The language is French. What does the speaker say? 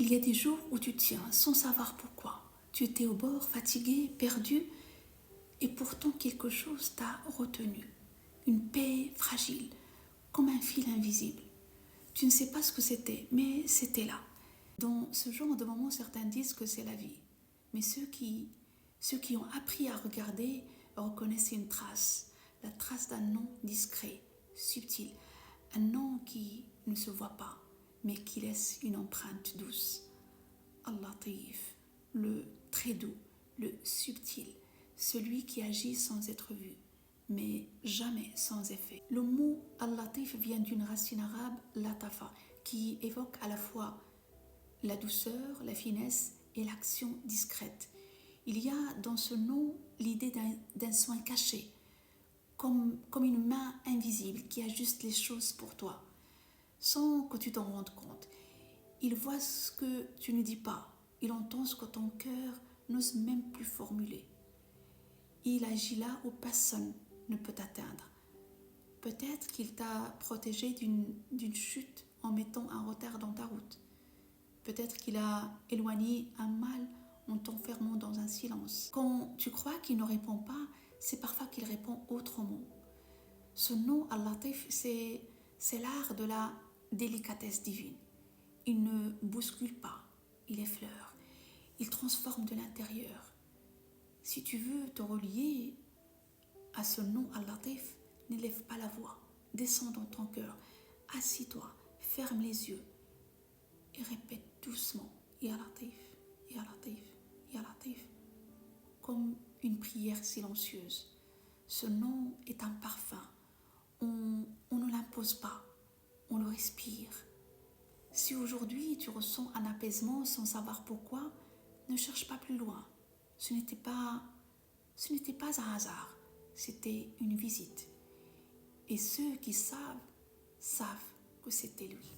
Il y a des jours où tu tiens sans savoir pourquoi. Tu étais au bord, fatigué, perdu, et pourtant quelque chose t'a retenu. Une paix fragile, comme un fil invisible. Tu ne sais pas ce que c'était, mais c'était là. Dans ce genre de moments, certains disent que c'est la vie. Mais ceux qui ont appris à regarder reconnaissent une trace. La trace d'un nom discret, subtil. Un nom qui ne se voit pas, mais qui laisse une empreinte douce. Al-Latif, le très doux, le subtil, celui qui agit sans être vu, mais jamais sans effet. Le mot Al-Latif vient d'une racine arabe, latafa, qui évoque à la fois la douceur, la finesse et l'action discrète. Il y a dans ce nom l'idée d'un soin caché, comme une main invisible qui ajuste les choses pour toi, sans que tu t'en rendes compte. Il voit ce que tu ne dis pas, il entend ce que ton cœur n'ose même plus formuler. Il agit là où personne ne peut t'atteindre. Peut-être qu'il t'a protégé d'une chute en mettant un retard dans ta route. Peut-être qu'il a éloigné un mal en t'enfermant dans un silence. Quand tu crois qu'il ne répond pas, c'est parfois qu'il répond autrement. Ce nom, Al-Latif, c'est l'art de la délicatesse divine. Il ne bouscule pas, il effleure, il transforme de l'intérieur. Si tu veux te relier à ce nom Al-Latif, n'élève pas la voix, descends dans ton cœur, assis-toi, ferme les yeux et répète doucement Ya Latif, Ya Latif, Ya Latif, comme une prière silencieuse. Ce nom est un parfum, on ne l'impose pas, on le respire. Si aujourd'hui tu ressens un apaisement sans savoir pourquoi, ne cherche pas plus loin. Ce n'était pas un hasard, c'était une visite. Et ceux qui savent que c'était lui.